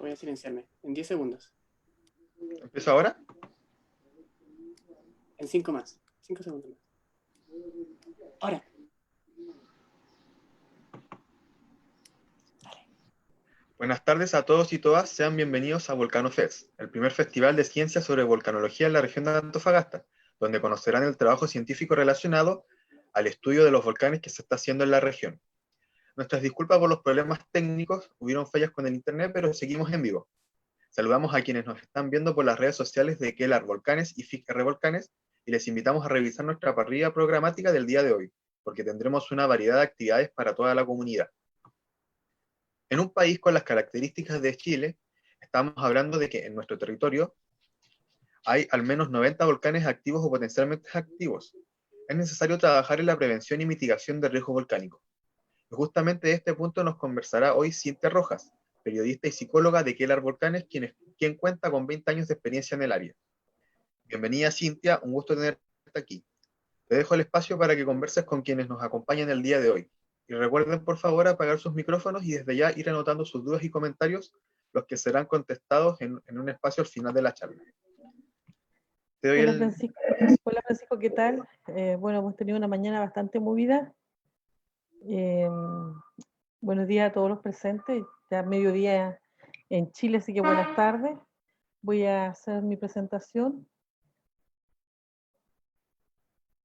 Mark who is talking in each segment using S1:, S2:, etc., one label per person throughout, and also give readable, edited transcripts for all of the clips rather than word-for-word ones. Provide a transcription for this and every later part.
S1: voy a silenciarme. En 10 segundos.
S2: ¿Empiezo ahora?
S1: En 5 más. 5 segundos más. Ahora.
S2: Buenas tardes a todos y todas, sean bienvenidos a Volcano Fest, el primer festival de ciencias sobre volcanología en la región de Antofagasta, donde conocerán el trabajo científico relacionado al estudio de los volcanes que se está haciendo en la región. Nuestras disculpas por los problemas técnicos, hubieron fallas con el internet, pero seguimos en vivo. Saludamos a quienes nos están viendo por las redes sociales de Quelar Volcanes y FIC-R Volcanes y les invitamos a revisar nuestra parrilla programática del día de hoy, porque tendremos una variedad de actividades para toda la comunidad. En un país con las características de Chile, estamos hablando de que en nuestro territorio hay al menos 90 volcanes activos o potencialmente activos. Es necesario trabajar en la prevención y mitigación de riesgos volcánicos. Y justamente de este punto nos conversará hoy Cintia Rojas, periodista y psicóloga de Quelar Volcanes, quien cuenta con 20 años de experiencia en el área. Bienvenida Cintia, un gusto tenerte aquí. Te dejo el espacio para que converses con quienes nos acompañan el día de hoy. Y recuerden por favor apagar sus micrófonos y desde ya ir anotando sus dudas y comentarios, los que serán contestados en un espacio al final de la charla. Te doy
S3: Hola Francisco. Hola Francisco, ¿qué tal? Bueno, hemos tenido una mañana bastante movida. Buenos días a todos los presentes. Ya mediodía en Chile, así que buenas tardes. Voy a hacer mi presentación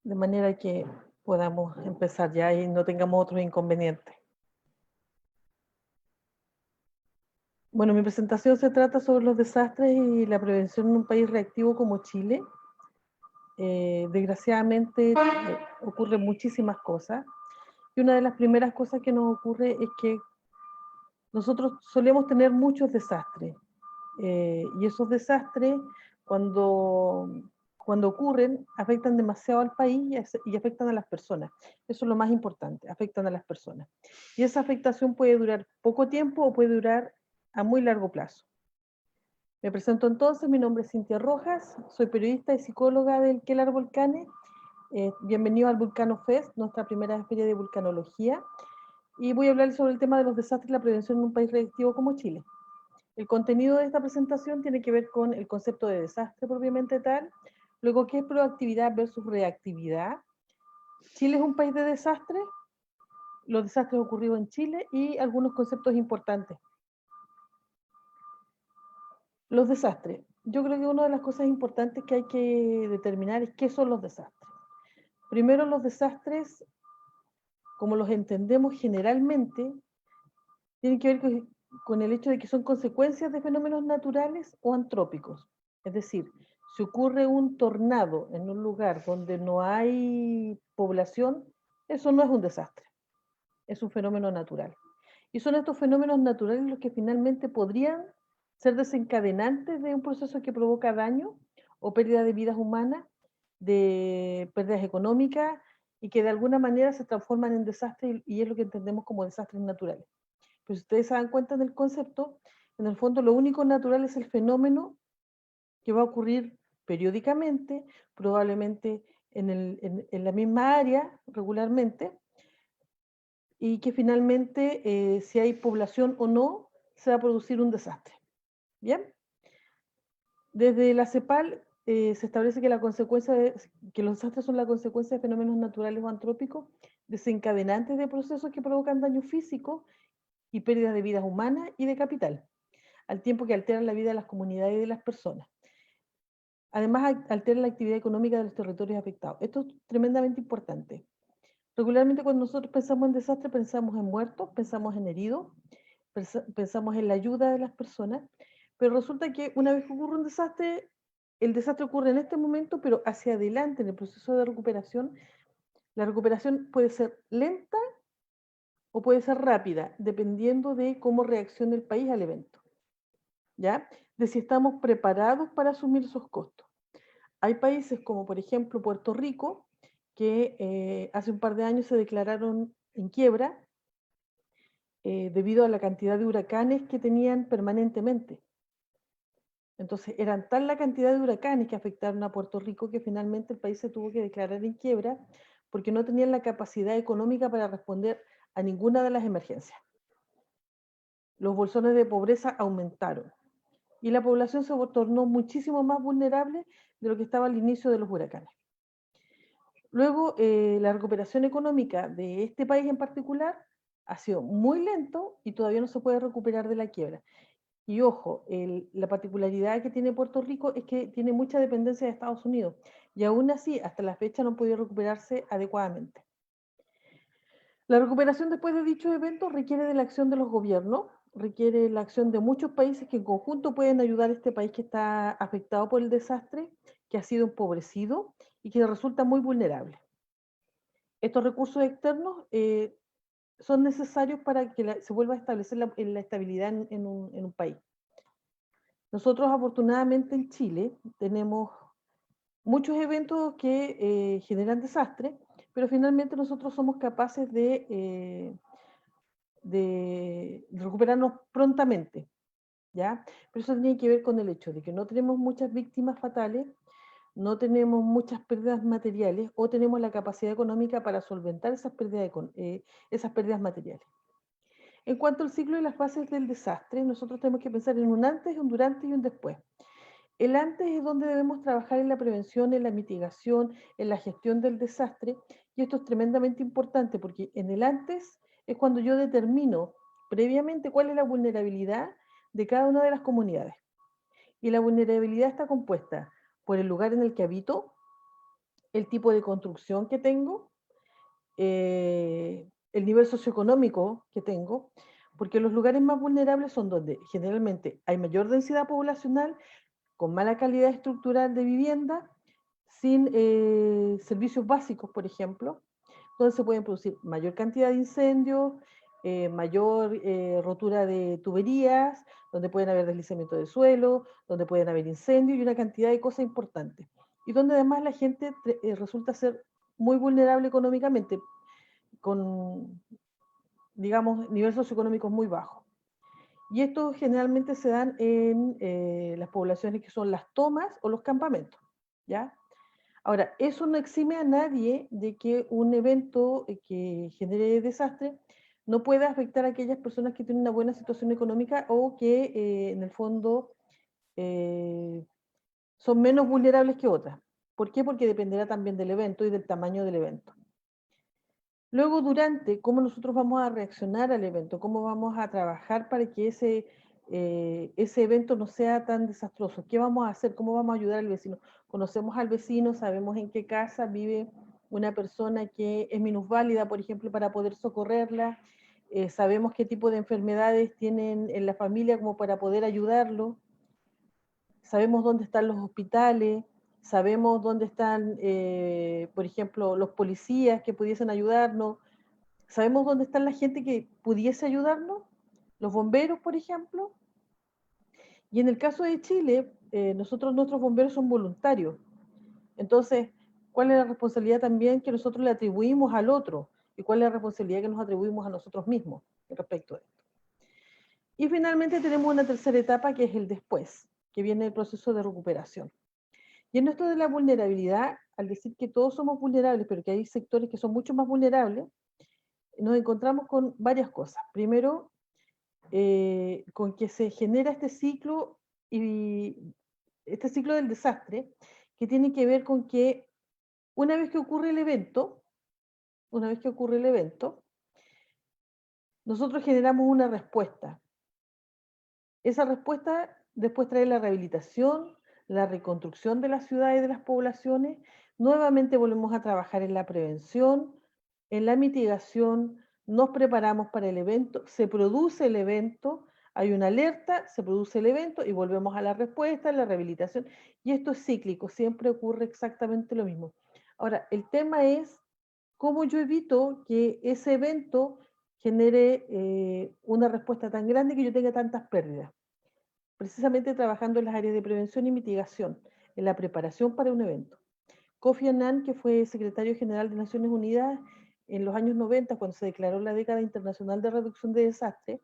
S3: de manera que podamos empezar ya y no tengamos otros inconvenientes. Bueno, mi presentación se trata sobre los desastres y la prevención en un país reactivo como Chile. Desgraciadamente ocurren muchísimas cosas y una de las primeras cosas que nos ocurre es que nosotros solemos tener muchos desastres y esos desastres cuando ocurren afectan demasiado al país y afectan a las personas. Eso es lo más importante, afectan a las personas. Y esa afectación puede durar poco tiempo o puede durar a muy largo plazo. Me presento entonces, mi nombre es Cintia Rojas, soy periodista y psicóloga del Quelar Volcanes. Bienvenido al Volcano Fest, nuestra primera feria de vulcanología. Y voy a hablar sobre el tema de los desastres y la prevención en un país reactivo como Chile. El contenido de esta presentación tiene que ver con el concepto de desastre propiamente tal, luego qué es proactividad versus reactividad. Chile es un país de desastres, los desastres ocurridos en Chile y algunos conceptos importantes. Los desastres. Yo creo que una de las cosas importantes que hay que determinar es qué son los desastres. Primero, los desastres, como los entendemos generalmente, tienen que ver con el hecho de que son consecuencias de fenómenos naturales o antrópicos. Es decir, si ocurre un tornado en un lugar donde no hay población, eso no es un desastre, es un fenómeno natural. Y son estos fenómenos naturales los que finalmente podrían ser desencadenantes de un proceso que provoca daño o pérdida de vidas humanas, de pérdidas económicas y que de alguna manera se transforman en desastres y es lo que entendemos como desastres naturales. Pero si ustedes se dan cuenta del concepto, en el fondo lo único natural es el fenómeno que va a ocurrir periódicamente, probablemente en la misma área regularmente, y que finalmente, si hay población o no, se va a producir un desastre. ¿Bien? Desde la CEPAL se establece que, que los desastres son la consecuencia de fenómenos naturales o antrópicos desencadenantes de procesos que provocan daño físico y pérdidas de vidas humanas y de capital, al tiempo que alteran la vida de las comunidades y de las personas. Además, alteran la actividad económica de los territorios afectados. Esto es tremendamente importante. Regularmente cuando nosotros pensamos en desastre, pensamos en muertos, pensamos en heridos, pensamos en la ayuda de las personas, pero resulta que una vez que ocurre un desastre, el desastre ocurre en este momento, pero hacia adelante, en el proceso de recuperación, la recuperación puede ser lenta o puede ser rápida, dependiendo de cómo reaccione el país al evento, ¿ya? De si estamos preparados para asumir esos costos. Hay países como, por ejemplo, Puerto Rico, que hace un par de años se declararon en quiebra debido a la cantidad de huracanes que tenían permanentemente. Entonces, eran tal la cantidad de huracanes que afectaron a Puerto Rico que finalmente el país se tuvo que declarar en quiebra porque no tenían la capacidad económica para responder a ninguna de las emergencias. los bolsones de pobreza aumentaron y la población se tornó muchísimo más vulnerable de lo que estaba al inicio de los huracanes. Luego, la recuperación económica de este país en particular ha sido muy lento y todavía no se puede recuperar de la quiebra. Y ojo, la particularidad que tiene Puerto Rico es que tiene mucha dependencia de Estados Unidos y aún así, hasta la fecha no han podido recuperarse adecuadamente. La recuperación después de dichos eventos requiere de la acción de los gobiernos, requiere la acción de muchos países que en conjunto pueden ayudar a este país que está afectado por el desastre, que ha sido empobrecido y que resulta muy vulnerable. Estos recursos externos son necesarios para que se vuelva a establecer la estabilidad en un país. Nosotros afortunadamente en Chile tenemos muchos eventos que generan desastre, pero finalmente nosotros somos capaces de recuperarnos prontamente, ¿ya? Pero eso tiene que ver con el hecho de que no tenemos muchas víctimas fatales, no tenemos muchas pérdidas materiales o tenemos la capacidad económica para solventar esas pérdidas materiales. En cuanto al ciclo y las fases del desastre, nosotros tenemos que pensar en un antes, un durante y un después. El antes es donde debemos trabajar en la prevención, en la mitigación, en la gestión del desastre, y esto es tremendamente importante porque en el antes es cuando yo determino previamente cuál es la vulnerabilidad de cada una de las comunidades. Y la vulnerabilidad está compuesta por el lugar en el que habito, el tipo de construcción que tengo, el nivel socioeconómico que tengo, porque los lugares más vulnerables son donde generalmente hay mayor densidad poblacional, con mala calidad estructural de vivienda, sin servicios básicos, por ejemplo, donde se pueden producir mayor cantidad de incendios, mayor rotura de tuberías, donde pueden haber deslizamiento de suelo, donde pueden haber incendios y una cantidad de cosas importantes. Y donde además la gente resulta ser muy vulnerable económicamente, con, digamos, niveles socioeconómicos muy bajos. Y estos generalmente se dan en las poblaciones que son las tomas o los campamentos, ¿ya? Ahora, eso no exime a nadie de que un evento que genere desastre no pueda afectar a aquellas personas que tienen una buena situación económica o que en el fondo eh, son menos vulnerables que otras. ¿Por qué? Porque dependerá también del evento y del tamaño del evento. Luego, durante, cómo nosotros vamos a reaccionar al evento, cómo vamos a trabajar para que ese evento no sea tan desastroso, qué vamos a hacer, cómo vamos a ayudar al vecino. Conocemos al vecino, sabemos en qué casa vive una persona que es minusválida, por ejemplo, para poder socorrerla, sabemos qué tipo de enfermedades tienen en la familia como para poder ayudarlo, sabemos dónde están los hospitales, sabemos dónde están, por ejemplo, los policías que pudiesen ayudarnos, sabemos dónde está la gente que pudiese ayudarnos, los bomberos, por ejemplo. Y en el caso de Chile, nuestros bomberos son voluntarios. Entonces, ¿cuál es la responsabilidad también que nosotros le atribuimos al otro? ¿Y cuál es la responsabilidad que nos atribuimos a nosotros mismos respecto a esto? Y finalmente tenemos una tercera etapa que es el después, que viene el proceso de recuperación. Y en esto de la vulnerabilidad, al decir que todos somos vulnerables, pero que hay sectores que son mucho más vulnerables, nos encontramos con varias cosas. Primero, con que se genera este ciclo del desastre, que tiene que ver con que una vez que ocurre el evento, nosotros generamos una respuesta. Esa respuesta después trae la rehabilitación, la reconstrucción de las ciudades y de las poblaciones. Nuevamente volvemos a trabajar en la prevención, en la mitigación, nos preparamos para el evento, se produce el evento, hay una alerta, se produce el evento y volvemos a la respuesta, a la rehabilitación. Y esto es cíclico, siempre ocurre exactamente lo mismo. Ahora, el tema es cómo yo evito que ese evento genere una respuesta tan grande que yo tenga tantas pérdidas. Precisamente trabajando en las áreas de prevención y mitigación, en la preparación para un evento. Kofi Annan, que fue secretario general de Naciones Unidas en los años 90, cuando se declaró la década internacional de reducción de desastres,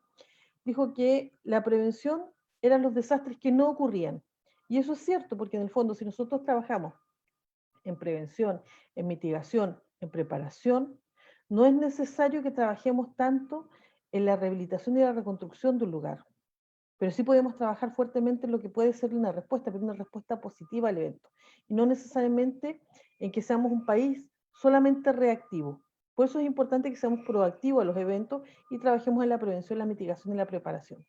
S3: dijo que la prevención eran los desastres que no ocurrían. Y eso es cierto, porque en el fondo, si nosotros trabajamos en prevención, en mitigación, en preparación, no es necesario que trabajemos tanto en la rehabilitación y la reconstrucción de un lugar, pero sí podemos trabajar fuertemente en lo que puede ser una respuesta, pero una respuesta positiva al evento, y no necesariamente en que seamos un país solamente reactivo. Por eso es importante que seamos proactivos a los eventos y trabajemos en la prevención, la mitigación y la preparación.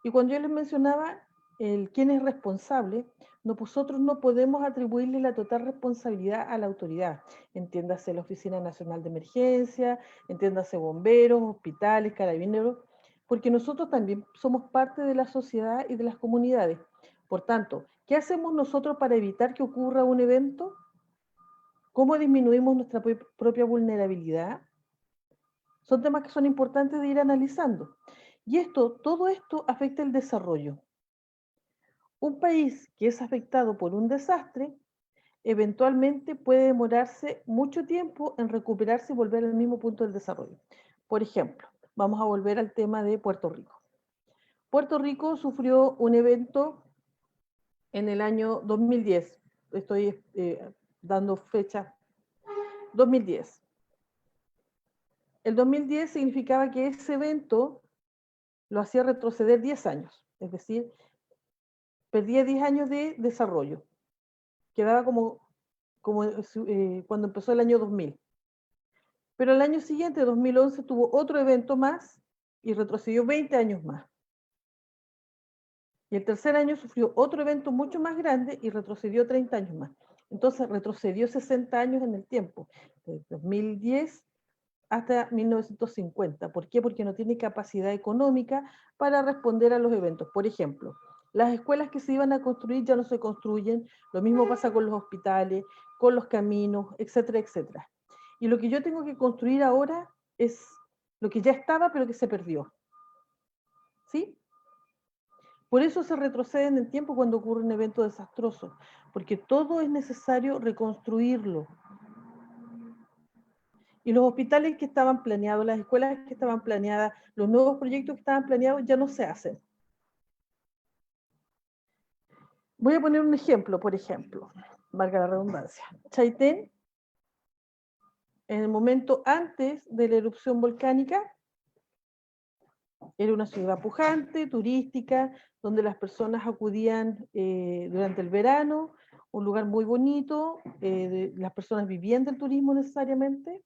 S3: Y cuando yo les mencionaba el quién es responsable, nosotros no podemos atribuirle la total responsabilidad a la autoridad. Entiéndase la Oficina Nacional de Emergencia, entiéndase bomberos, hospitales, carabineros, porque nosotros también somos parte de la sociedad y de las comunidades. Por tanto, ¿qué hacemos nosotros para evitar que ocurra un evento? ¿Cómo disminuimos nuestra propia vulnerabilidad? Son temas que son importantes de ir analizando. Y todo esto afecta el desarrollo. Un país que es afectado por un desastre, eventualmente puede demorarse mucho tiempo en recuperarse y volver al mismo punto del desarrollo. Por ejemplo, vamos a volver al tema de Puerto Rico. Puerto Rico sufrió un evento en el año 2010. Estoy dando fecha. 2010. El 2010 significaba que ese evento lo hacía retroceder 10 años, es decir, perdía 10 años de desarrollo. Quedaba como cuando empezó el año 2000. Pero el año siguiente, 2011, tuvo otro evento más y retrocedió 20 años más. Y el tercer año sufrió otro evento mucho más grande y retrocedió 30 años más. Entonces retrocedió 60 años en el tiempo, desde 2010 hasta 1950. ¿Por qué? Porque no tiene capacidad económica para responder a los eventos. Por ejemplo, las escuelas que se iban a construir ya no se construyen, lo mismo pasa con los hospitales, con los caminos, etcétera, etcétera. Y lo que yo tengo que construir ahora es lo que ya estaba, pero que se perdió. ¿Sí? Por eso se retrocede en el tiempo cuando ocurre un evento desastroso, porque todo es necesario reconstruirlo. Y los hospitales que estaban planeados, las escuelas que estaban planeadas, los nuevos proyectos que estaban planeados ya no se hacen. Voy a poner un ejemplo, por ejemplo, valga la redundancia. Chaitén, en el momento antes de la erupción volcánica, era una ciudad pujante, turística, donde las personas acudían durante el verano, un lugar muy bonito, las personas vivían del turismo necesariamente,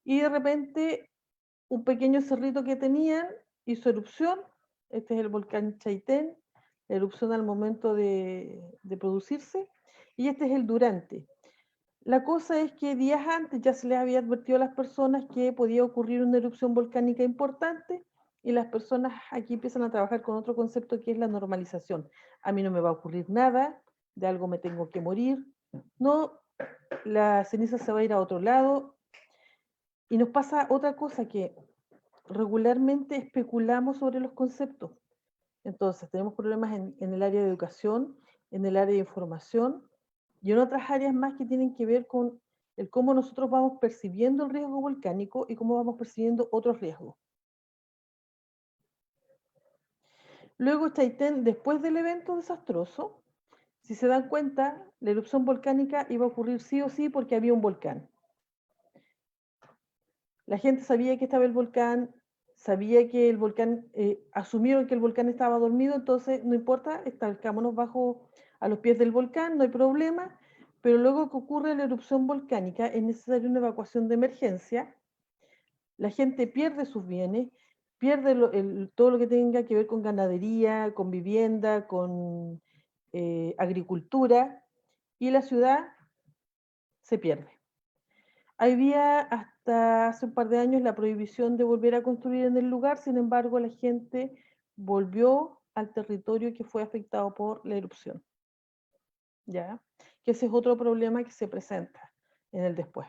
S3: y de repente un pequeño cerrito que tenían hizo erupción. Este es el volcán Chaitén, la erupción al momento de producirse, y este es el durante. La cosa es que días antes ya se les había advertido a las personas que podía ocurrir una erupción volcánica importante, y las personas aquí empiezan a trabajar con otro concepto que es la normalización. A mí no me va a ocurrir nada, de algo me tengo que morir, no, la ceniza se va a ir a otro lado. Y nos pasa otra cosa, que regularmente especulamos sobre los conceptos. Entonces, tenemos problemas en el área de educación, en el área de información y en otras áreas más que tienen que ver con el cómo nosotros vamos percibiendo el riesgo volcánico y cómo vamos percibiendo otros riesgos. Luego, Chaitén, después del evento desastroso, si se dan cuenta, la erupción volcánica iba a ocurrir sí o sí porque había un volcán. La gente sabía que estaba el volcán, sabía que el volcán, asumieron que el volcán estaba dormido, entonces no importa, estancámonos a los pies del volcán, no hay problema, pero luego que ocurre la erupción volcánica es necesaria una evacuación de emergencia, la gente pierde sus bienes, pierde todo lo que tenga que ver con ganadería, con vivienda, con agricultura, y la ciudad se pierde. Había hasta hace un par de años la prohibición de volver a construir en el lugar, sin embargo la gente volvió al territorio que fue afectado por la erupción. ¿Ya? Que ese es otro problema que se presenta en el después.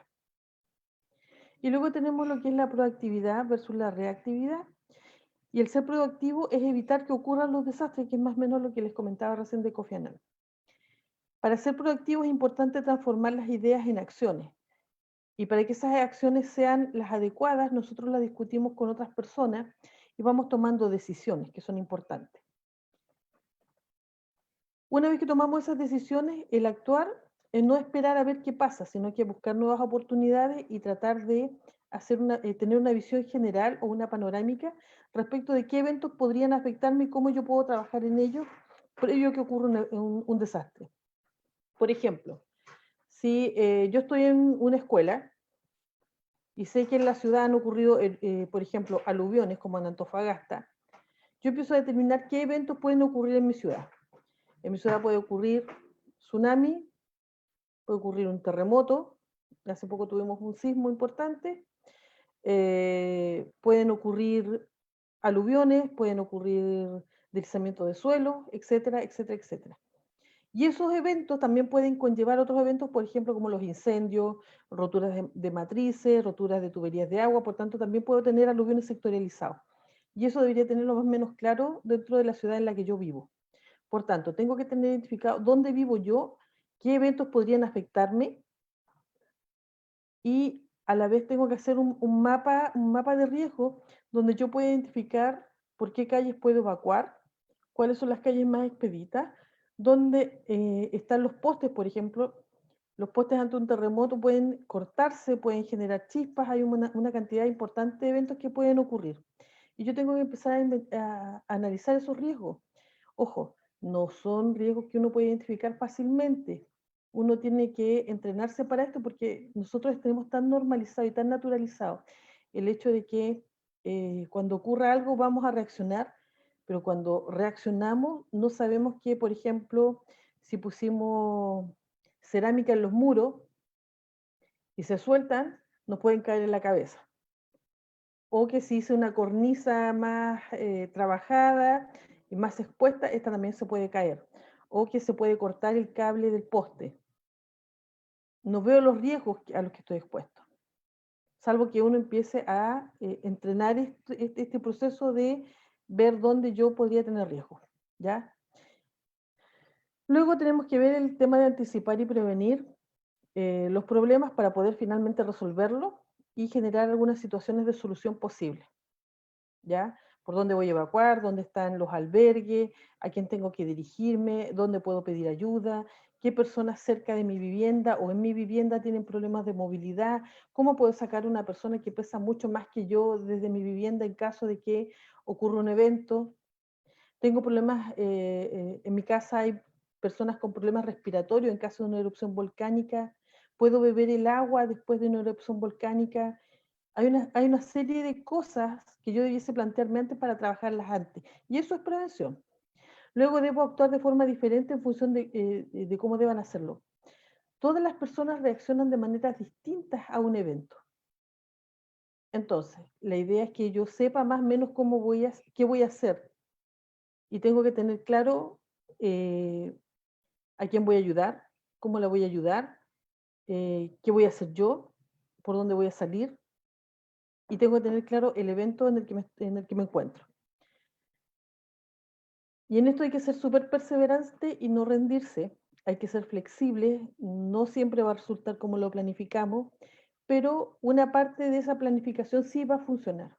S3: Y luego tenemos lo que es la proactividad versus la reactividad. Y el ser proactivo es evitar que ocurran los desastres, que es más o menos lo que les comentaba recién de Kofi Annan. Para ser proactivo es importante transformar las ideas en acciones. Y para que esas acciones sean las adecuadas, nosotros las discutimos con otras personas y vamos tomando decisiones que son importantes. Una vez que tomamos esas decisiones, el actuar es no esperar a ver qué pasa, sino que buscar nuevas oportunidades y tratar de tener una visión general o una panorámica respecto de qué eventos podrían afectarme y cómo yo puedo trabajar en ellos previo a que ocurra un desastre. Por ejemplo, si yo estoy en una escuela y sé que en la ciudad han ocurrido, por ejemplo, aluviones como en Antofagasta, yo empiezo a determinar qué eventos pueden ocurrir en mi ciudad. En mi ciudad puede ocurrir tsunami, puede ocurrir un terremoto, hace poco tuvimos un sismo importante, pueden ocurrir aluviones, pueden ocurrir deslizamientos de suelo, etcétera, etcétera, etcétera. Y esos eventos también pueden conllevar otros eventos, por ejemplo, como los incendios, roturas de matrices, roturas de tuberías de agua, por tanto también puedo tener aluviones sectorializados. Y eso debería tenerlo más o menos claro dentro de la ciudad en la que yo vivo. Por tanto, tengo que tener identificado dónde vivo yo, qué eventos podrían afectarme y a la vez tengo que hacer un mapa de riesgo donde yo pueda identificar por qué calles puedo evacuar, cuáles son las calles más expeditas, dónde están los postes, por ejemplo. Los postes ante un terremoto pueden cortarse, pueden generar chispas, hay una cantidad importante de eventos que pueden ocurrir. Y yo tengo que empezar a analizar esos riesgos. Ojo, no son riesgos que uno puede identificar fácilmente. Uno tiene que entrenarse para esto porque nosotros tenemos tan normalizado y tan naturalizado el hecho de que cuando ocurra algo vamos a reaccionar, pero cuando reaccionamos no sabemos que, por ejemplo, si pusimos cerámica en los muros y se sueltan, nos pueden caer en la cabeza. O que si hice una cornisa más trabajada y más expuesta, esta también se puede caer. O que se puede cortar el cable del poste. No veo los riesgos a los que estoy expuesto, salvo que uno empiece a entrenar este proceso de ver dónde yo podría tener riesgo, ¿ya? Luego tenemos que ver el tema de anticipar y prevenir los problemas para poder finalmente resolverlo y generar algunas situaciones de solución posible, ¿ya? Por dónde voy a evacuar, dónde están los albergues, a quién tengo que dirigirme, dónde puedo pedir ayuda, qué personas cerca de mi vivienda o en mi vivienda tienen problemas de movilidad, cómo puedo sacar una persona que pesa mucho más que yo desde mi vivienda en caso de que ocurra un evento. Tengo problemas, en mi casa hay personas con problemas respiratorios en caso de una erupción volcánica. Puedo beber el agua después de una erupción volcánica. Hay una serie de cosas que yo debiese plantearme antes para trabajarlas antes. Y eso es prevención. Luego debo actuar de forma diferente en función de cómo deban hacerlo. Todas las personas reaccionan de maneras distintas a un evento. Entonces, la idea es que yo sepa más o menos qué voy a hacer. Y tengo que tener claro a quién voy a ayudar, cómo la voy a ayudar, qué voy a hacer yo, por dónde voy a salir. Y tengo que tener claro el evento en el que me encuentro. Y en esto hay que ser súper perseverante y no rendirse. Hay que ser flexible, no siempre va a resultar como lo planificamos, pero una parte de esa planificación sí va a funcionar.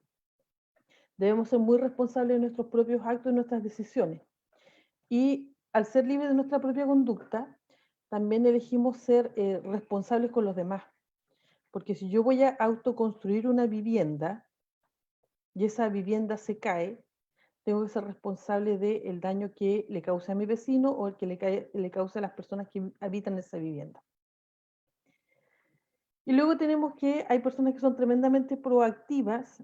S3: Debemos ser muy responsables de nuestros propios actos y nuestras decisiones. Y al ser libres de nuestra propia conducta, también elegimos ser responsables con los demás. Porque si yo voy a autoconstruir una vivienda y esa vivienda se cae, tengo que ser responsable del daño que le cause a mi vecino o el que le cause a las personas que habitan esa vivienda. Y luego tenemos que hay personas que son tremendamente proactivas,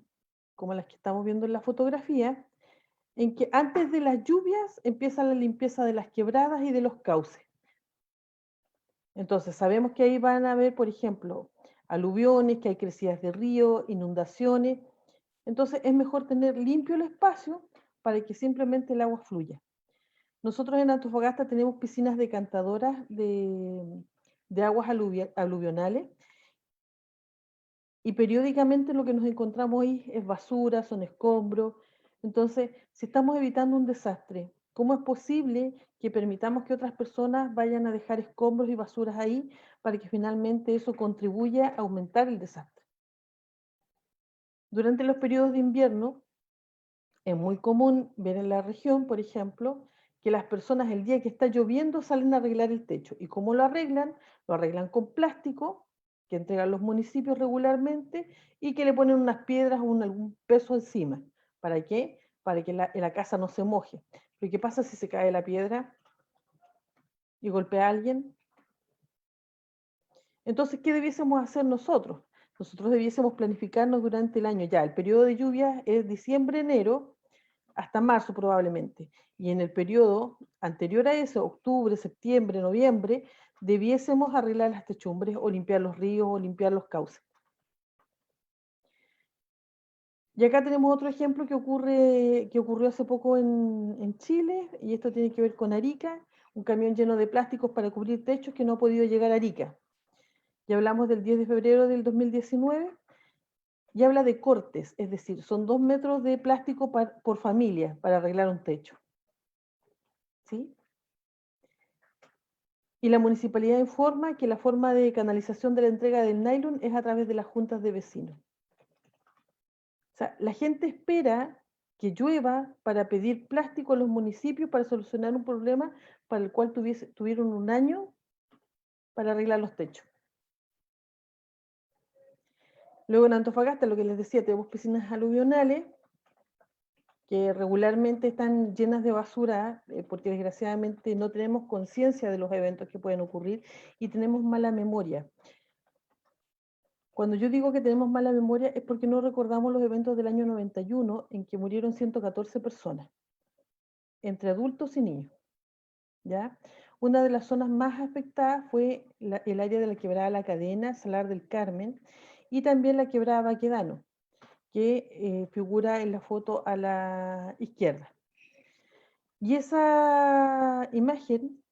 S3: como las que estamos viendo en la fotografía, en que antes de las lluvias empieza la limpieza de las quebradas y de los cauces. Entonces sabemos que ahí van a haber, por ejemplo, aluviones, que hay crecidas de río, inundaciones. Entonces es mejor tener limpio el espacio para que simplemente el agua fluya. Nosotros en Antofagasta tenemos piscinas decantadoras de aguas aluvionales y periódicamente lo que nos encontramos ahí es basura, son escombros. Entonces, si estamos evitando un desastre, ¿cómo es posible que permitamos que otras personas vayan a dejar escombros y basuras ahí para que finalmente eso contribuya a aumentar el desastre? Durante los periodos de invierno, es muy común ver en la región, por ejemplo, que las personas el día que está lloviendo salen a arreglar el techo. ¿Y cómo lo arreglan? Lo arreglan con plástico que entregan los municipios regularmente y que le ponen unas piedras o algún peso encima. ¿Para qué? Para que la casa no se moje. Pero ¿qué pasa si se cae la piedra y golpea a alguien? Entonces, ¿qué debiésemos hacer nosotros? Nosotros debiésemos planificarnos durante el año. Ya, el periodo de lluvias es diciembre, enero, hasta marzo probablemente. Y en el periodo anterior a eso, octubre, septiembre, noviembre, debiésemos arreglar las techumbres o limpiar los ríos o limpiar los cauces. Y acá tenemos otro ejemplo que ocurrió hace poco en Chile, y esto tiene que ver con Arica, un camión lleno de plásticos para cubrir techos que no ha podido llegar a Arica. Ya hablamos del 10 de febrero del 2019, y habla de cortes, es decir, son 2 metros de plástico por familia para arreglar un techo. ¿Sí? Y la municipalidad informa que la forma de canalización de la entrega del nylon es a través de las juntas de vecinos. O sea, la gente espera que llueva para pedir plástico a los municipios para solucionar un problema para el cual tuvieron un año para arreglar los techos. Luego en Antofagasta, lo que les decía, tenemos piscinas aluvionales que regularmente están llenas de basura, porque desgraciadamente no tenemos conciencia de los eventos que pueden ocurrir y tenemos mala memoria. Cuando yo digo que tenemos mala memoria es porque no recordamos los eventos del año 91 en que murieron 114 personas, entre adultos y niños. ¿Ya? Una de las zonas más afectadas fue el área de la quebrada La Cadena, Salar del Carmen, y también la quebrada Baquedano, que figura en la foto a la izquierda. Y esa imagen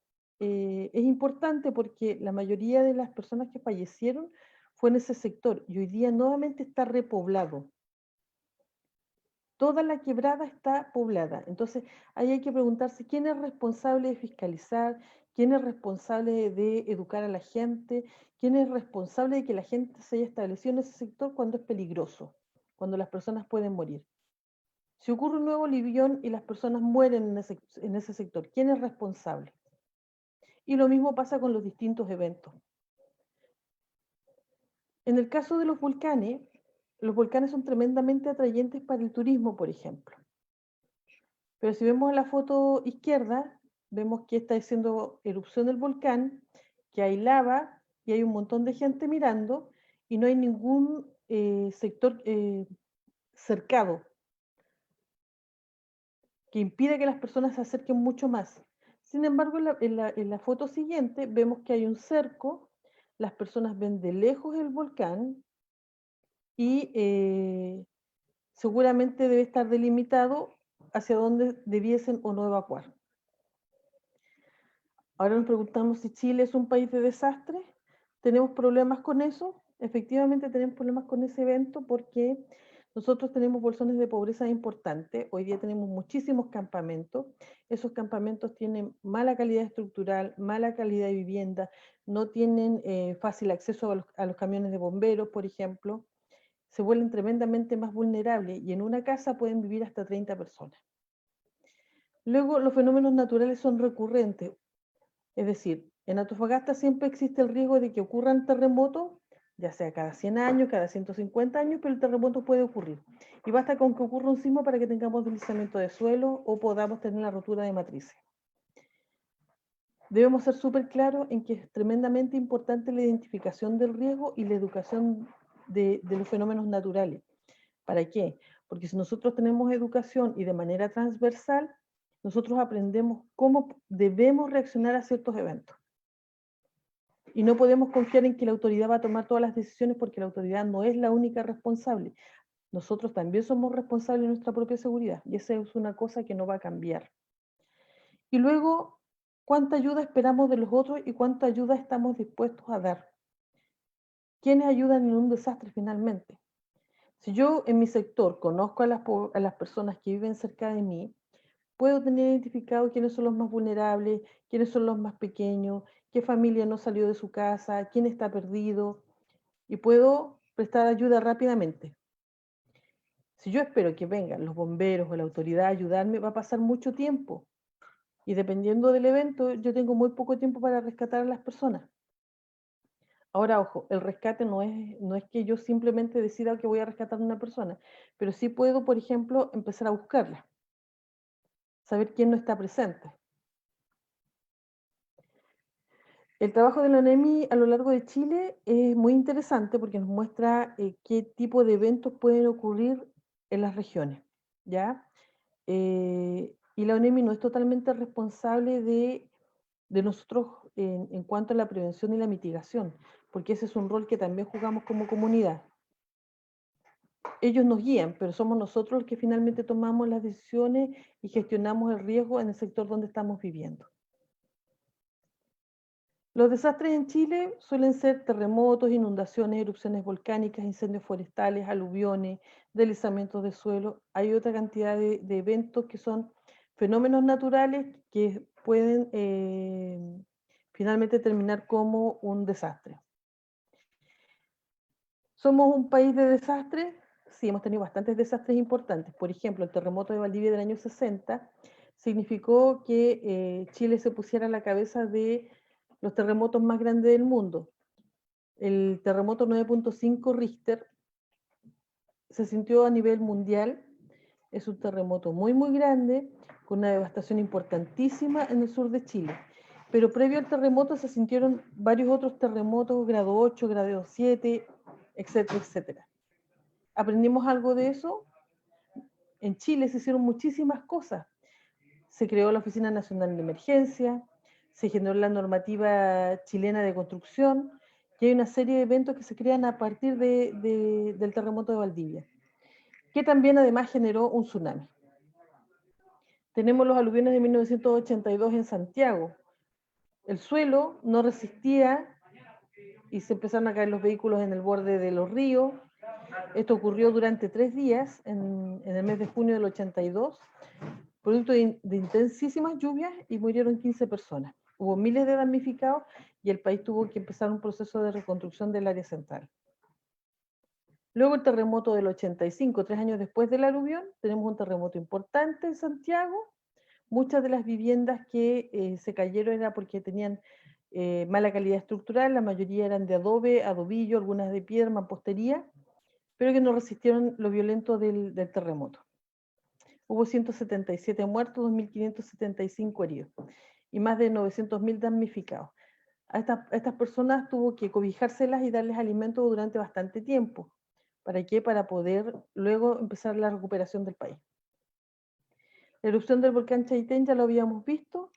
S3: es importante porque la mayoría de las personas que fallecieron fue en ese sector y hoy día nuevamente está repoblado. Toda la quebrada está poblada. Entonces, ahí hay que preguntarse quién es responsable de fiscalizar, quién es responsable de educar a la gente, quién es responsable de que la gente se haya establecido en ese sector cuando es peligroso, cuando las personas pueden morir. Si ocurre un nuevo libión y las personas mueren en ese sector, ¿quién es responsable? Y lo mismo pasa con los distintos eventos. En el caso de los volcanes son tremendamente atrayentes para el turismo, por ejemplo. Pero si vemos la foto izquierda, vemos que está haciendo erupción el volcán, que hay lava y hay un montón de gente mirando y no hay ningún sector cercado que impide que las personas se acerquen mucho más. Sin embargo, en la foto siguiente vemos que hay un cerco, las personas ven de lejos el volcán y seguramente debe estar delimitado hacia dónde debiesen o no evacuar. Ahora nos preguntamos si Chile es un país de desastre. ¿Tenemos problemas con eso? Efectivamente tenemos problemas con ese evento porque nosotros tenemos bolsones de pobreza importantes. Hoy día tenemos muchísimos campamentos. Esos campamentos tienen mala calidad estructural, mala calidad de vivienda, no tienen fácil acceso a los camiones de bomberos, por ejemplo. Se vuelven tremendamente más vulnerables y en una casa pueden vivir hasta 30 personas. Luego, los fenómenos naturales son recurrentes. Es decir, en Antofagasta siempre existe el riesgo de que ocurran terremotos, ya sea cada 100 años, cada 150 años, pero el terremoto puede ocurrir. Y basta con que ocurra un sismo para que tengamos deslizamiento de suelo o podamos tener la rotura de matrices. Debemos ser súper claros en que es tremendamente importante la identificación del riesgo y la educación de los fenómenos naturales. ¿Para qué? Porque si nosotros tenemos educación y de manera transversal, nosotros aprendemos cómo debemos reaccionar a ciertos eventos. Y no podemos confiar en que la autoridad va a tomar todas las decisiones porque la autoridad no es la única responsable. Nosotros también somos responsables de nuestra propia seguridad y esa es una cosa que no va a cambiar. Y luego, ¿cuánta ayuda esperamos de los otros y cuánta ayuda estamos dispuestos a dar? ¿Quiénes ayudan en un desastre finalmente? Si yo en mi sector conozco a las personas que viven cerca de mí, puedo tener identificado quiénes son los más vulnerables, quiénes son los más pequeños, qué familia no salió de su casa, quién está perdido, y puedo prestar ayuda rápidamente. Si yo espero que vengan los bomberos o la autoridad a ayudarme, va a pasar mucho tiempo. Y dependiendo del evento, yo tengo muy poco tiempo para rescatar a las personas. Ahora, ojo, el rescate no es que yo simplemente decida que voy a rescatar a una persona, pero sí puedo, por ejemplo, empezar a buscarla, saber quién no está presente. El trabajo de la ONEMI a lo largo de Chile es muy interesante porque nos muestra qué tipo de eventos pueden ocurrir en las regiones, ¿ya? Y la ONEMI no es totalmente responsable de nosotros en cuanto a la prevención y la mitigación, porque ese es un rol que también jugamos como comunidad. Ellos nos guían, pero somos nosotros los que finalmente tomamos las decisiones y gestionamos el riesgo en el sector donde estamos viviendo. Los desastres en Chile suelen ser terremotos, inundaciones, erupciones volcánicas, incendios forestales, aluviones, deslizamientos de suelo. Hay otra cantidad de eventos que son fenómenos naturales que pueden finalmente terminar como un desastre. ¿Somos un país de desastres? Sí, hemos tenido bastantes desastres importantes. Por ejemplo, el terremoto de Valdivia del año 60 significó que Chile se pusiera a la cabeza de los terremotos más grandes del mundo. El terremoto 9.5 Richter se sintió a nivel mundial. Es un terremoto muy grande, con una devastación importantísima en el sur de Chile. Pero previo al terremoto se sintieron varios otros terremotos, grado 8, grado 7, etcétera, etcétera. ¿Aprendimos algo de eso? En Chile se hicieron muchísimas cosas. Se creó la Oficina Nacional de Emergencia, se generó la normativa chilena de construcción, y hay una serie de eventos que se crean a partir del terremoto de Valdivia, que también además generó un tsunami. Tenemos los aluviones de 1982 en Santiago. El suelo no resistía y se empezaron a caer los vehículos en el borde de los ríos. Esto ocurrió durante 3 días en el mes de junio del 82, producto de intensísimas lluvias, y murieron 15 personas. Hubo miles de damnificados y el país tuvo que empezar un proceso de reconstrucción del área central. Luego el terremoto del 85, 3 años después del aluvión, tenemos un terremoto importante en Santiago. Muchas de las viviendas que se cayeron era porque tenían mala calidad estructural, la mayoría eran de adobe, adobillo, algunas de piedra, mampostería, pero que no resistieron lo violento del terremoto. Hubo 177 muertos, 2.575 heridos y más de 900.000 damnificados. A estas personas tuvo que cobijárselas y darles alimento durante bastante tiempo. ¿Para qué? Para poder luego empezar la recuperación del país. La erupción del volcán Chaitén ya lo habíamos visto.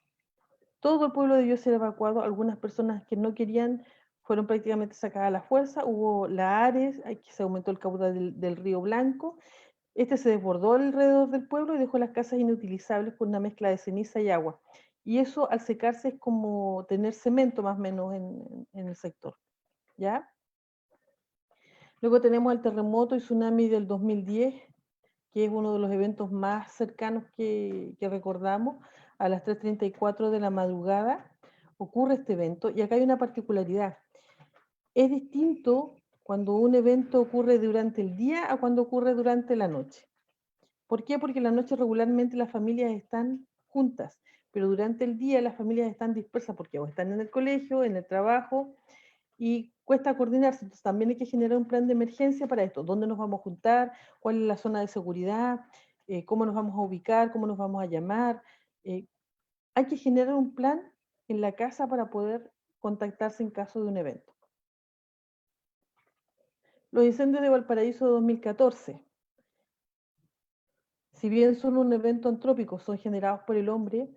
S3: Todo el pueblo debió ser evacuado. Algunas personas que no querían fueron prácticamente sacadas a la fuerza. Hubo lahares, que se aumentó el caudal del río Blanco. Este se desbordó alrededor del pueblo y dejó las casas inutilizables con una mezcla de ceniza y agua. Y eso al secarse es como tener cemento más o menos en el sector, ¿ya? Luego tenemos el terremoto y tsunami del 2010, que es uno de los eventos más cercanos que recordamos. A las 3:34 de la madrugada ocurre este evento, y acá hay una particularidad. Es distinto cuando un evento ocurre durante el día a cuando ocurre durante la noche. ¿Por qué? Porque en la noche regularmente las familias están juntas, pero durante el día las familias están dispersas porque o están en el colegio, en el trabajo, y cuesta coordinarse. Entonces también hay que generar un plan de emergencia para esto. ¿Dónde nos vamos a juntar? ¿Cuál es la zona de seguridad? ¿Cómo nos vamos a ubicar? ¿Cómo nos vamos a llamar? Hay que generar un plan en la casa para poder contactarse en caso de un evento. Los incendios de Valparaíso de 2014. Si bien son un evento antrópico, son generados por el hombre,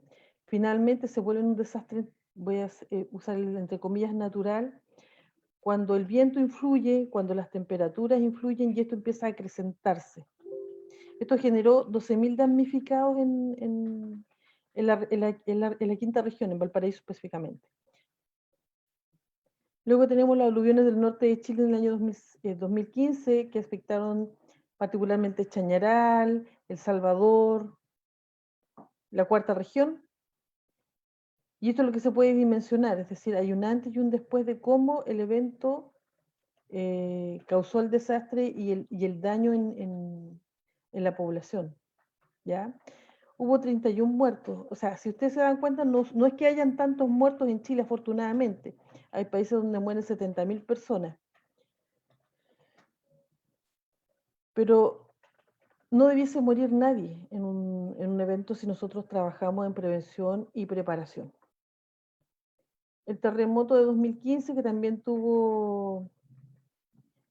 S3: finalmente se vuelven un desastre, voy a usar el entre comillas natural, cuando el viento influye, cuando las temperaturas influyen y esto empieza a acrecentarse. Esto generó 12.000 damnificados en la quinta región, en Valparaíso específicamente. Luego tenemos las aluviones del norte de Chile en el año 2015, que afectaron particularmente Chañaral, El Salvador, la cuarta región. Y esto es lo que se puede dimensionar, es decir, hay un antes y un después de cómo el evento causó el desastre y el daño en la población, ¿ya? Hubo 31 muertos, o sea, si ustedes se dan cuenta, no es que hayan tantos muertos en Chile, afortunadamente. Hay países donde mueren 70.000 personas. Pero no debiese morir nadie en un evento si nosotros trabajamos en prevención y preparación. El terremoto de 2015, que también tuvo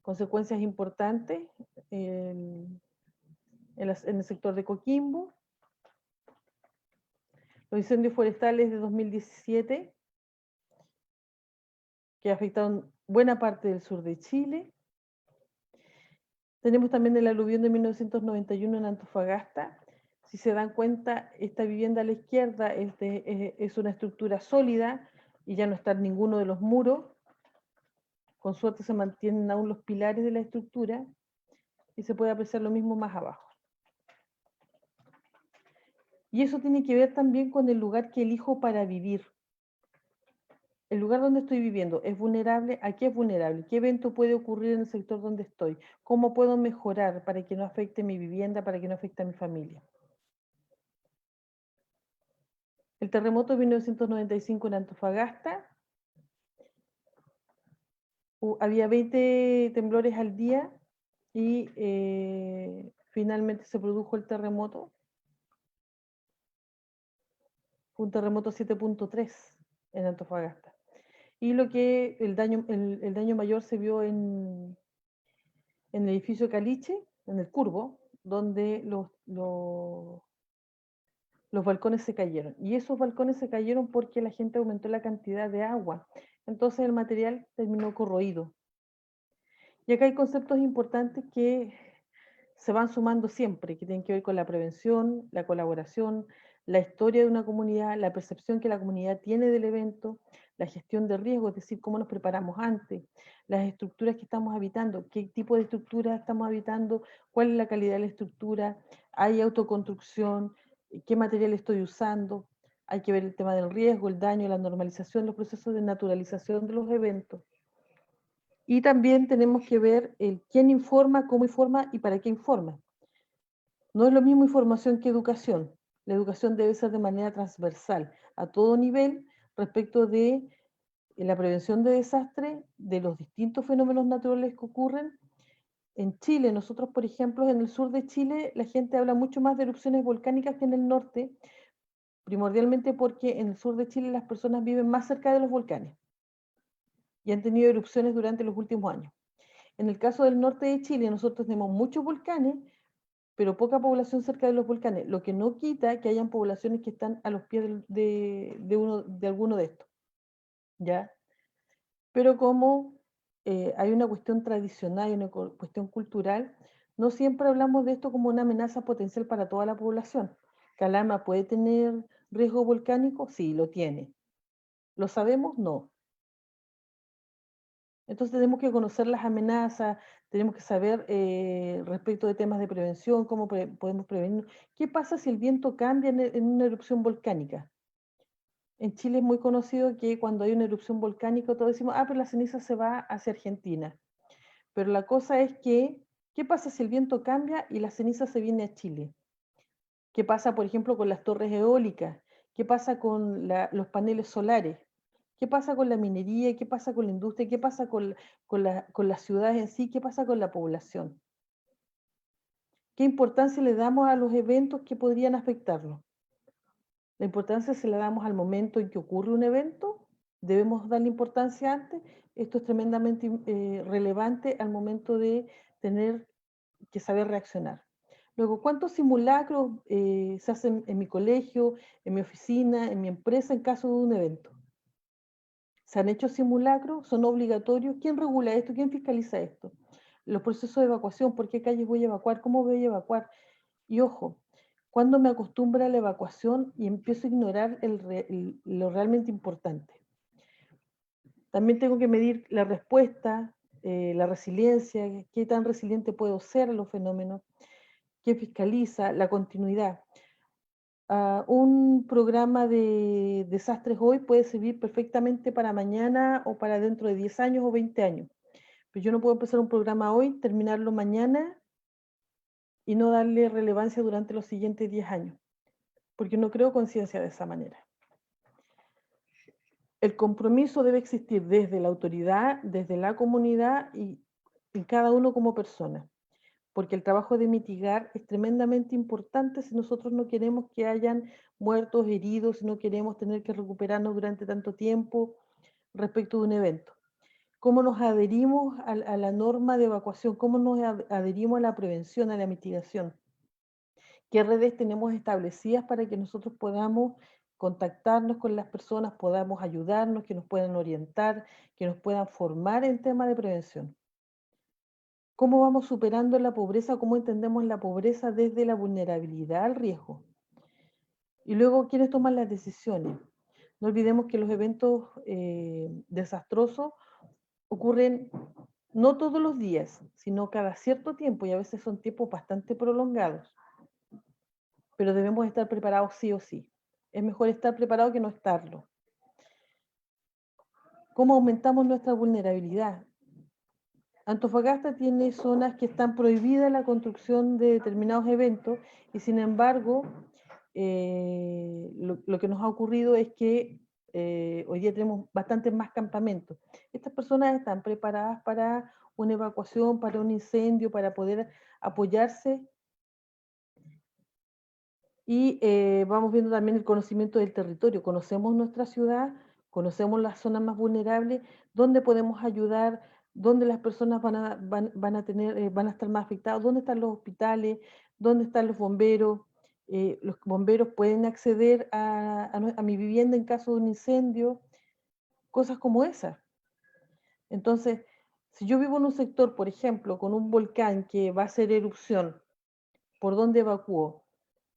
S3: consecuencias importantes en el sector de Coquimbo. Los incendios forestales de 2017, que afectaron buena parte del sur de Chile. Tenemos también el aluvión de 1991 en Antofagasta. Si se dan cuenta, esta vivienda a la izquierda es una estructura sólida y ya no están ninguno de los muros. Con suerte se mantienen aún los pilares de la estructura y se puede apreciar lo mismo más abajo. Y eso tiene que ver también con el lugar que elijo para vivir. El lugar donde estoy viviendo es vulnerable. ¿A qué es vulnerable? ¿Qué evento puede ocurrir en el sector donde estoy? ¿Cómo puedo mejorar para que no afecte mi vivienda, para que no afecte a mi familia? El terremoto de 1995 en Antofagasta. Había 20 temblores al día y finalmente se produjo el terremoto. Fue un terremoto 7.3 en Antofagasta. Y el daño mayor se vio en el edificio Caliche, en el Curvo, donde los balcones se cayeron. Y esos balcones se cayeron porque la gente aumentó la cantidad de agua. Entonces el material terminó corroído. Y acá hay conceptos importantes que se van sumando siempre, que tienen que ver con la prevención, la colaboración, la historia de una comunidad, la percepción que la comunidad tiene del evento, la gestión de riesgo, es decir, cómo nos preparamos antes, las estructuras que estamos habitando, qué tipo de estructuras estamos habitando, cuál es la calidad de la estructura, hay autoconstrucción, qué material estoy usando, hay que ver el tema del riesgo, el daño, la normalización, los procesos de naturalización de los eventos. Y también tenemos que ver quién informa, cómo informa y para qué informa. No es lo mismo información que educación. La educación debe ser de manera transversal, a todo nivel, respecto de la prevención de desastres, de los distintos fenómenos naturales que ocurren. En Chile, nosotros, por ejemplo, en el sur de Chile, la gente habla mucho más de erupciones volcánicas que en el norte, primordialmente porque en el sur de Chile las personas viven más cerca de los volcanes y han tenido erupciones durante los últimos años. En el caso del norte de Chile, nosotros tenemos muchos volcanes, pero poca población cerca de los volcanes, lo que no quita que hayan poblaciones que están a los pies de alguno de estos, ¿ya? Pero como hay una cuestión tradicional y una cuestión cultural, no siempre hablamos de esto como una amenaza potencial para toda la población. ¿Calama puede tener riesgo volcánico? Sí, lo tiene. ¿Lo sabemos? No. Entonces tenemos que conocer las amenazas, tenemos que saber respecto de temas de prevención, cómo podemos prevenir. ¿Qué pasa si el viento cambia en una erupción volcánica? En Chile es muy conocido que cuando hay una erupción volcánica todos decimos, pero la ceniza se va hacia Argentina. Pero la cosa es que, ¿qué pasa si el viento cambia y la ceniza se viene a Chile? ¿Qué pasa, por ejemplo, con las torres eólicas? ¿Qué pasa con los paneles solares? ¿Qué pasa con la minería? ¿Qué pasa con la industria? ¿Qué pasa con las ciudades en sí? ¿Qué pasa con la población? ¿Qué importancia le damos a los eventos que podrían afectarlo? La importancia se la damos al momento en que ocurre un evento. Debemos darle importancia antes. Esto es tremendamente relevante al momento de tener que saber reaccionar. Luego, ¿cuántos simulacros se hacen en mi colegio, en mi oficina, en mi empresa en caso de un evento? ¿Se han hecho simulacros? ¿Son obligatorios? ¿Quién regula esto? ¿Quién fiscaliza esto? Los procesos de evacuación, ¿por qué calles voy a evacuar? ¿Cómo voy a evacuar? Y ojo, cuando me acostumbro a la evacuación y empiezo a ignorar lo realmente importante. También tengo que medir la respuesta, la resiliencia, qué tan resiliente puedo ser a los fenómenos, qué fiscaliza, la continuidad. Un programa de desastres hoy puede servir perfectamente para mañana o para dentro de 10 años o 20 años. Pero yo no puedo empezar un programa hoy, terminarlo mañana y no darle relevancia durante los siguientes 10 años, porque no creo conciencia de esa manera. El compromiso debe existir desde la autoridad, desde la comunidad y en cada uno como persona, porque el trabajo de mitigar es tremendamente importante si nosotros no queremos que hayan muertos, heridos, si no queremos tener que recuperarnos durante tanto tiempo respecto de un evento. ¿Cómo nos adherimos a la norma de evacuación? ¿Cómo nos adherimos a la prevención, a la mitigación? ¿Qué redes tenemos establecidas para que nosotros podamos contactarnos con las personas, podamos ayudarnos, que nos puedan orientar, que nos puedan formar en temas de prevención? ¿Cómo vamos superando la pobreza? ¿Cómo entendemos la pobreza desde la vulnerabilidad al riesgo? Y luego, ¿quiénes toman las decisiones? No olvidemos que los eventos desastrosos ocurren no todos los días, sino cada cierto tiempo y a veces son tiempos bastante prolongados. Pero debemos estar preparados sí o sí. Es mejor estar preparado que no estarlo. ¿Cómo aumentamos nuestra vulnerabilidad? Antofagasta tiene zonas que están prohibidas la construcción de determinados eventos y sin embargo lo que nos ha ocurrido es que hoy día tenemos bastantes más campamentos. Estas personas están preparadas para una evacuación, para un incendio, para poder apoyarse y vamos viendo también el conocimiento del territorio. Conocemos nuestra ciudad, conocemos las zonas más vulnerables, dónde podemos ayudar, dónde las personas van a tener, van a estar más afectadas, dónde están los hospitales, dónde están los bomberos. Los bomberos pueden acceder a mi vivienda en caso de un incendio, cosas como esas. Entonces, si yo vivo en un sector, por ejemplo, con un volcán que va a hacer erupción, ¿por dónde evacúo?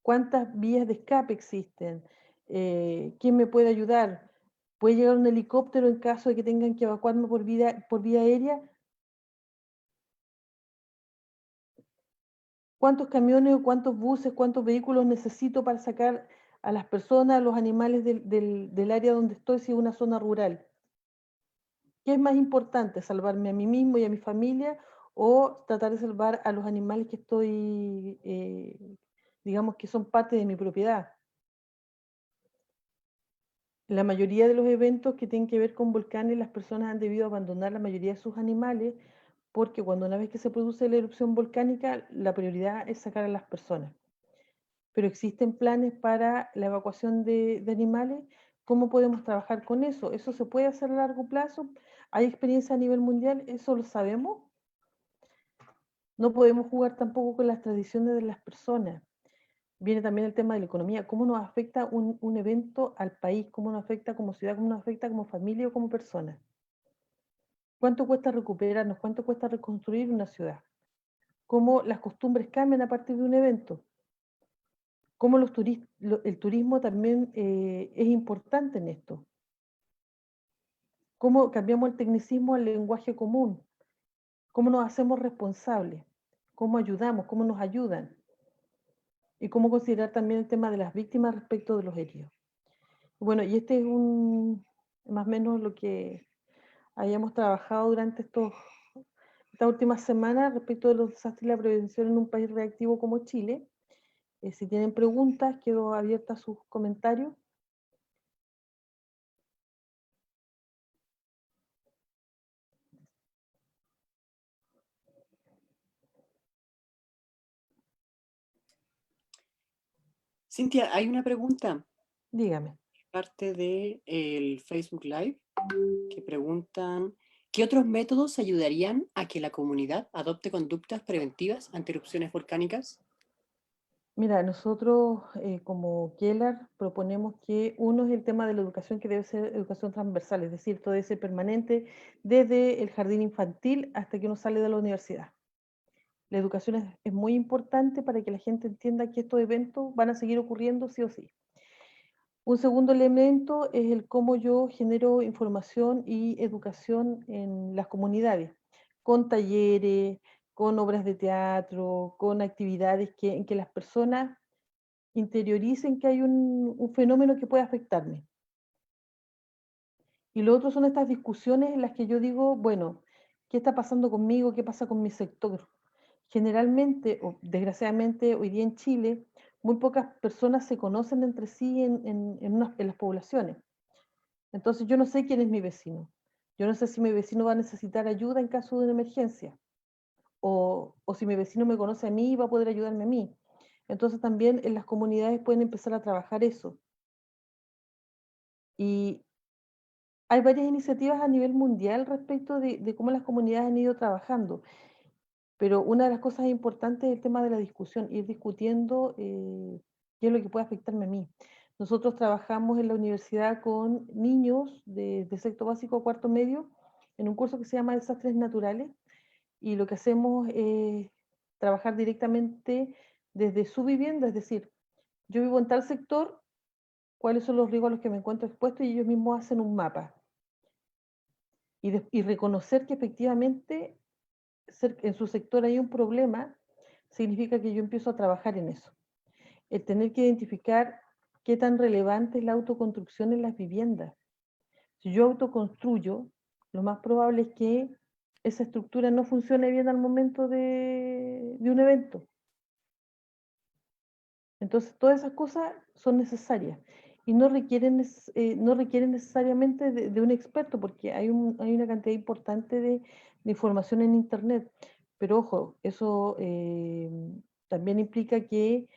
S3: ¿Cuántas vías de escape existen? ¿Quién me puede ayudar? ¿Puede llegar un helicóptero en caso de que tengan que evacuarme por vía aérea? ¿Cuántos camiones o cuántos buses, cuántos vehículos necesito para sacar a las personas, a los animales del área donde estoy, si es una zona rural? ¿Qué es más importante, salvarme a mí mismo y a mi familia o tratar de salvar a los animales que estoy, digamos, que son parte de mi propiedad? La mayoría de los eventos que tienen que ver con volcanes, las personas han debido abandonar la mayoría de sus animales porque cuando una vez que se produce la erupción volcánica, la prioridad es sacar a las personas. Pero existen planes para la evacuación de animales. ¿Cómo podemos trabajar con eso? ¿Eso se puede hacer a largo plazo? ¿Hay experiencia a nivel mundial? ¿Eso lo sabemos? No podemos jugar tampoco con las tradiciones de las personas. Viene también el tema de la economía, cómo nos afecta un evento al país, cómo nos afecta como ciudad, cómo nos afecta como familia o como persona. ¿Cuánto cuesta recuperarnos? ¿Cuánto cuesta reconstruir una ciudad? ¿Cómo las costumbres cambian a partir de un evento? ¿Cómo el turismo también es importante en esto? ¿Cómo cambiamos el tecnicismo al lenguaje común? ¿Cómo nos hacemos responsables? ¿Cómo ayudamos? ¿Cómo nos ayudan? Y cómo considerar también el tema de las víctimas respecto de los heridos. Bueno, y este es más o menos lo que hayamos trabajado durante estas últimas semanas respecto de los desastres y la prevención en un país reactivo como Chile. Si tienen preguntas, quedo abierta a sus comentarios.
S1: Cintia, hay una pregunta,
S3: Dígame.
S1: parte del Facebook Live, que preguntan, ¿qué otros métodos ayudarían a que la comunidad adopte conductas preventivas ante erupciones volcánicas?
S3: Mira, nosotros como Keller proponemos que uno es el tema de la educación que debe ser educación transversal, es decir, todo debe ser permanente desde el jardín infantil hasta que uno sale de la universidad. La educación es muy importante para que la gente entienda que estos eventos van a seguir ocurriendo sí o sí. Un segundo elemento es el cómo yo genero información y educación en las comunidades, con talleres, con obras de teatro, con actividades en que las personas interioricen que hay un fenómeno que puede afectarme. Y lo otro son estas discusiones en las que yo digo, bueno, ¿qué está pasando conmigo? ¿Qué pasa con mi sector? Generalmente, o desgraciadamente, hoy día en Chile, muy pocas personas se conocen entre sí en las poblaciones. Entonces yo no sé quién es mi vecino. Yo no sé si mi vecino va a necesitar ayuda en caso de una emergencia. O si mi vecino me conoce a mí, va a poder ayudarme a mí. Entonces también en las comunidades pueden empezar a trabajar eso. Y hay varias iniciativas a nivel mundial respecto de cómo las comunidades han ido trabajando. Pero una de las cosas importantes es el tema de la discusión, ir discutiendo qué es lo que puede afectarme a mí. Nosotros trabajamos en la universidad con niños de sexto básico a cuarto medio en un curso que se llama Desastres Naturales y lo que hacemos es trabajar directamente desde su vivienda, es decir, yo vivo en tal sector, cuáles son los riesgos a los que me encuentro expuesto y ellos mismos hacen un mapa y reconocer que efectivamente en su sector hay un problema, significa que yo empiezo a trabajar en eso. El tener que identificar qué tan relevante es la autoconstrucción en las viviendas. Si yo autoconstruyo, lo más probable es que esa estructura no funcione bien al momento de un evento. Entonces, todas esas cosas son necesarias y no requieren necesariamente de un experto, porque hay una cantidad importante de información en Internet. Pero ojo, eso también implica que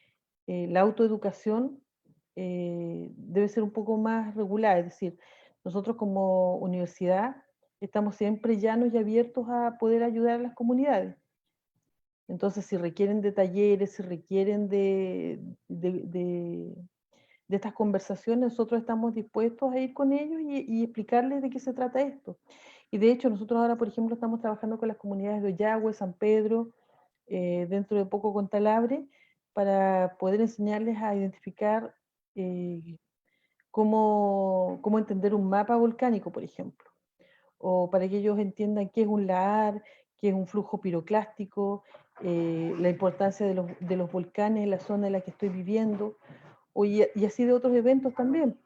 S3: la autoeducación debe ser un poco más regular, es decir, nosotros como universidad estamos siempre llanos y abiertos a poder ayudar a las comunidades. Entonces, si requieren de talleres, si requieren de estas conversaciones, nosotros estamos dispuestos a ir con ellos y explicarles de qué se trata esto. Y de hecho, nosotros ahora, por ejemplo, estamos trabajando con las comunidades de Ollagüe, San Pedro, dentro de poco con Talabre, para poder enseñarles a identificar eh, cómo entender un mapa volcánico, por ejemplo, o para que ellos entiendan qué es un lahar, qué es un flujo piroclástico, la importancia de los volcanes en la zona en la que estoy viviendo, y así de otros eventos también.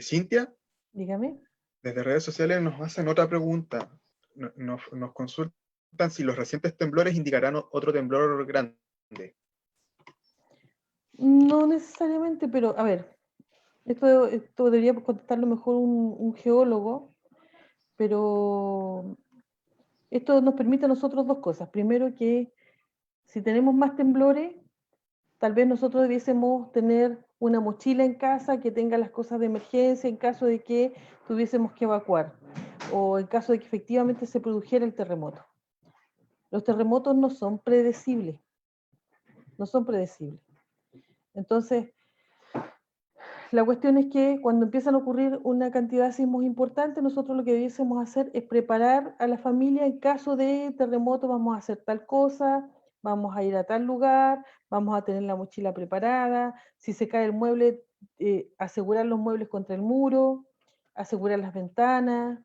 S2: Cintia,
S3: Dígame.
S2: desde redes sociales nos hacen otra pregunta. Nos consultan si los recientes temblores indicarán otro temblor grande.
S3: No necesariamente, pero a ver, esto debería contestarlo mejor un geólogo, pero esto nos permite a nosotros dos cosas. Primero, que si tenemos más temblores, tal vez nosotros debiésemos tener una mochila en casa que tenga las cosas de emergencia en caso de que tuviésemos que evacuar o en caso de que efectivamente se produjera el terremoto. Los terremotos no son predecibles, no son predecibles. Entonces, la cuestión es que cuando empiezan a ocurrir una cantidad de sismos importantes, nosotros lo que debiésemos hacer es preparar a la familia en caso de terremoto, vamos a hacer tal cosa, vamos a ir a tal lugar, vamos a tener la mochila preparada, si se cae el mueble, asegurar los muebles contra el muro, asegurar las ventanas,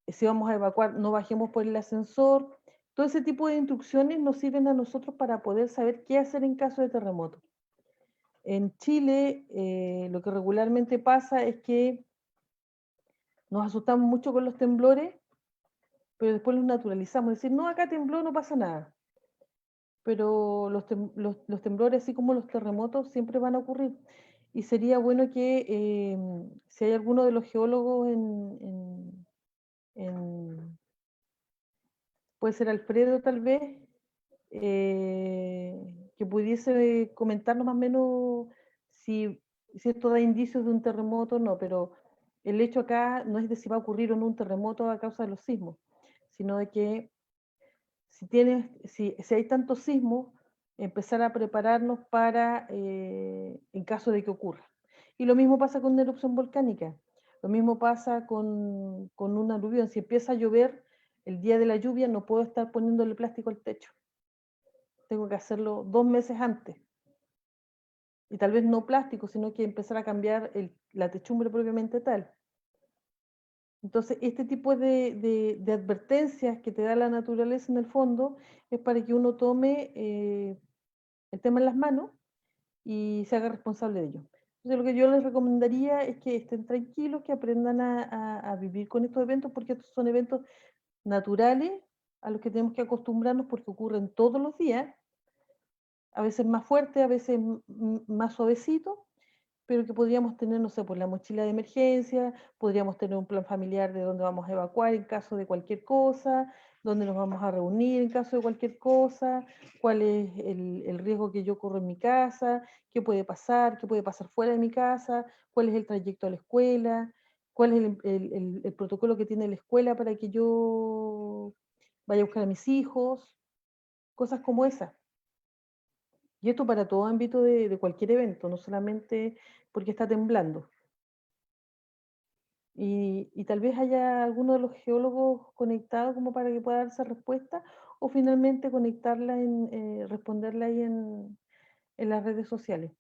S3: si vamos a evacuar, no bajemos por el ascensor. Todo ese tipo de instrucciones nos sirven a nosotros para poder saber qué hacer en caso de terremoto. En Chile, lo que regularmente pasa es que nos asustamos mucho con los temblores, pero después los naturalizamos. Es decir, no, acá tembló, no pasa nada. Pero los temblores, así como los terremotos, siempre van a ocurrir. Y sería bueno que si hay alguno de los geólogos puede ser Alfredo tal vez, que pudiese comentarnos más o menos si esto da indicios de un terremoto o no, pero el hecho acá no es de si va a ocurrir o no un terremoto a causa de los sismos, sino de que si hay tantos sismos, empezar a prepararnos para en caso de que ocurra. Y lo mismo pasa con una erupción volcánica, lo mismo pasa con un aluvión. Si empieza a llover el día de la lluvia, no puedo estar poniéndole plástico al techo. Tengo que hacerlo 2 meses antes. Y tal vez no plástico, sino que empezar a cambiar la techumbre propiamente tal. Entonces, este tipo de advertencias que te da la naturaleza en el fondo es para que uno tome el tema en las manos y se haga responsable de ello. Entonces, lo que yo les recomendaría es que estén tranquilos, que aprendan a vivir con estos eventos, porque estos son eventos naturales a los que tenemos que acostumbrarnos porque ocurren todos los días, a veces más fuerte, a veces más suavecito, pero que podríamos tener, no sé, por la mochila de emergencia, podríamos tener un plan familiar de dónde vamos a evacuar en caso de cualquier cosa, dónde nos vamos a reunir en caso de cualquier cosa, cuál es el riesgo que yo corro en mi casa, qué puede pasar fuera de mi casa, cuál es el trayecto a la escuela, cuál es el protocolo que tiene la escuela para que yo vaya a buscar a mis hijos, cosas como esas. Y esto para todo ámbito de cualquier evento, no solamente porque está temblando. Y tal vez haya alguno de los geólogos conectados como para que pueda dar esa respuesta, o finalmente conectarla responderla ahí en las redes sociales.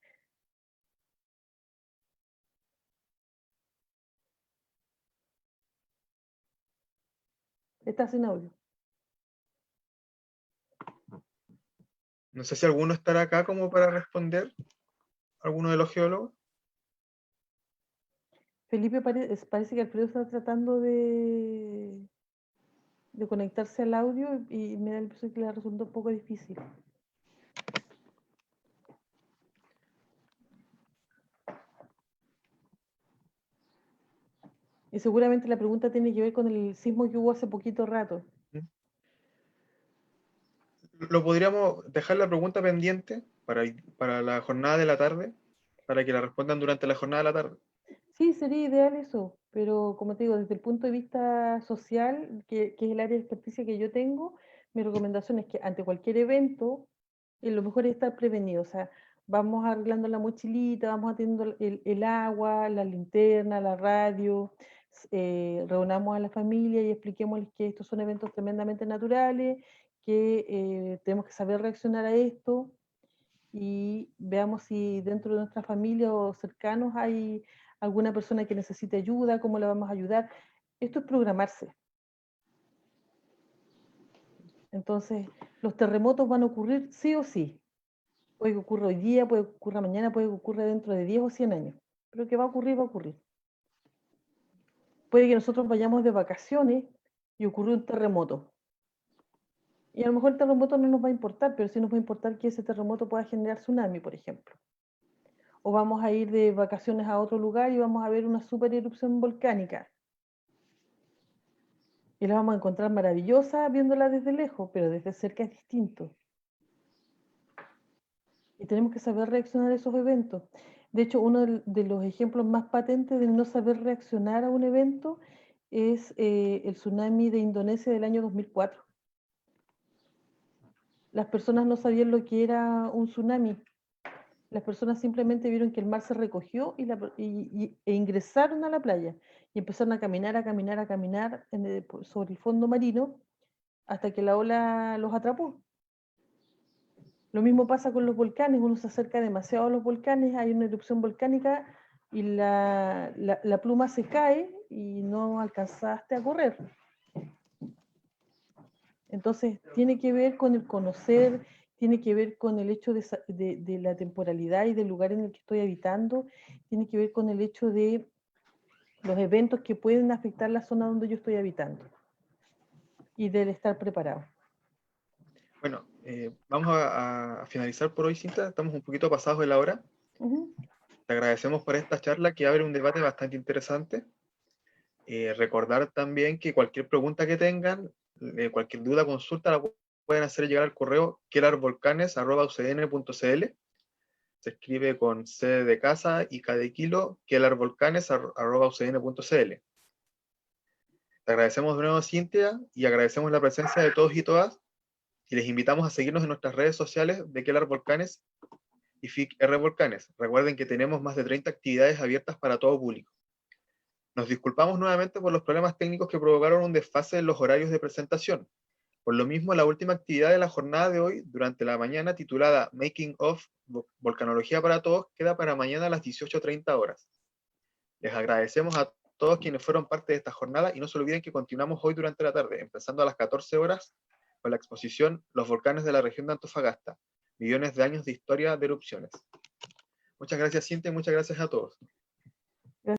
S3: Está sin audio.
S2: No sé si alguno estará acá como para responder, alguno de los geólogos.
S3: Felipe parece que Alfredo está tratando de conectarse al audio y me da la impresión que le resulta un poco difícil. Y seguramente la pregunta tiene que ver con el sismo que hubo hace poquito rato.
S2: Lo podríamos dejar la pregunta pendiente para la jornada de la tarde, para que la respondan durante la jornada de la tarde.
S3: Sí, sería ideal eso, pero como te digo, desde el punto de vista social, que es el área de experticia que yo tengo, mi recomendación es que ante cualquier evento, lo mejor es estar prevenido, o sea, vamos arreglando la mochilita, vamos atendiendo el agua, la linterna, la radio, reunamos a la familia y expliquémosles que estos son eventos tremendamente naturales, que tenemos que saber reaccionar a esto y veamos si dentro de nuestra familia o cercanos hay alguna persona que necesite ayuda, cómo la vamos a ayudar. Esto es programarse. Entonces, los terremotos van a ocurrir sí o sí. Puede que ocurra hoy día, puede que ocurra mañana, puede que ocurra dentro de 10 o 100 años. Pero que va a ocurrir, va a ocurrir. Puede que nosotros vayamos de vacaciones y ocurra un terremoto. Y a lo mejor el terremoto no nos va a importar, pero sí nos va a importar que ese terremoto pueda generar tsunami, por ejemplo. O vamos a ir de vacaciones a otro lugar y vamos a ver una super erupción volcánica. Y la vamos a encontrar maravillosa viéndola desde lejos, pero desde cerca es distinto. Y tenemos que saber reaccionar a esos eventos. De hecho, uno de los ejemplos más patentes de no saber reaccionar a un evento es el tsunami de Indonesia del año 2004. Las personas no sabían lo que era un tsunami. Las personas simplemente vieron que el mar se recogió e ingresaron a la playa y empezaron a caminar, a caminar, a caminar sobre el fondo marino hasta que la ola los atrapó. Lo mismo pasa con los volcanes, uno se acerca demasiado a los volcanes, hay una erupción volcánica y la pluma se cae y no alcanzaste a correr. Entonces, tiene que ver con el conocer, tiene que ver con el hecho de la temporalidad y del lugar en el que estoy habitando, tiene que ver con el hecho de los eventos que pueden afectar la zona donde yo estoy habitando y del estar preparado.
S2: Bueno, vamos a finalizar por hoy, Cinta. Estamos un poquito pasados de la hora. Te agradecemos por esta charla que abre un debate bastante interesante. Recordar también que cualquier pregunta que tengan, cualquier duda, consulta, la pueden hacer llegar al correo quelarvolcanes@ucn.cl. Se escribe con C de casa y K de kilo, quelarvolcanes@ucn.cl. Te agradecemos de nuevo, Cintia, y agradecemos la presencia de todos y todas, y les invitamos a seguirnos en nuestras redes sociales de Quelar Volcanes y FIC R Volcanes. Recuerden que tenemos más de 30 actividades abiertas para todo público. Nos disculpamos nuevamente por los problemas técnicos que provocaron un desfase en los horarios de presentación. Por lo mismo, la última actividad de la jornada de hoy, durante la mañana, titulada Making of Volcanología para Todos, queda para mañana a las 18:30 horas. Les agradecemos a todos quienes fueron parte de esta jornada y no se olviden que continuamos hoy durante la tarde, empezando a las 14 horas, con la exposición Los volcanes de la región de Antofagasta, millones de años de historia de erupciones. Muchas gracias, Cintia, y muchas gracias a todos.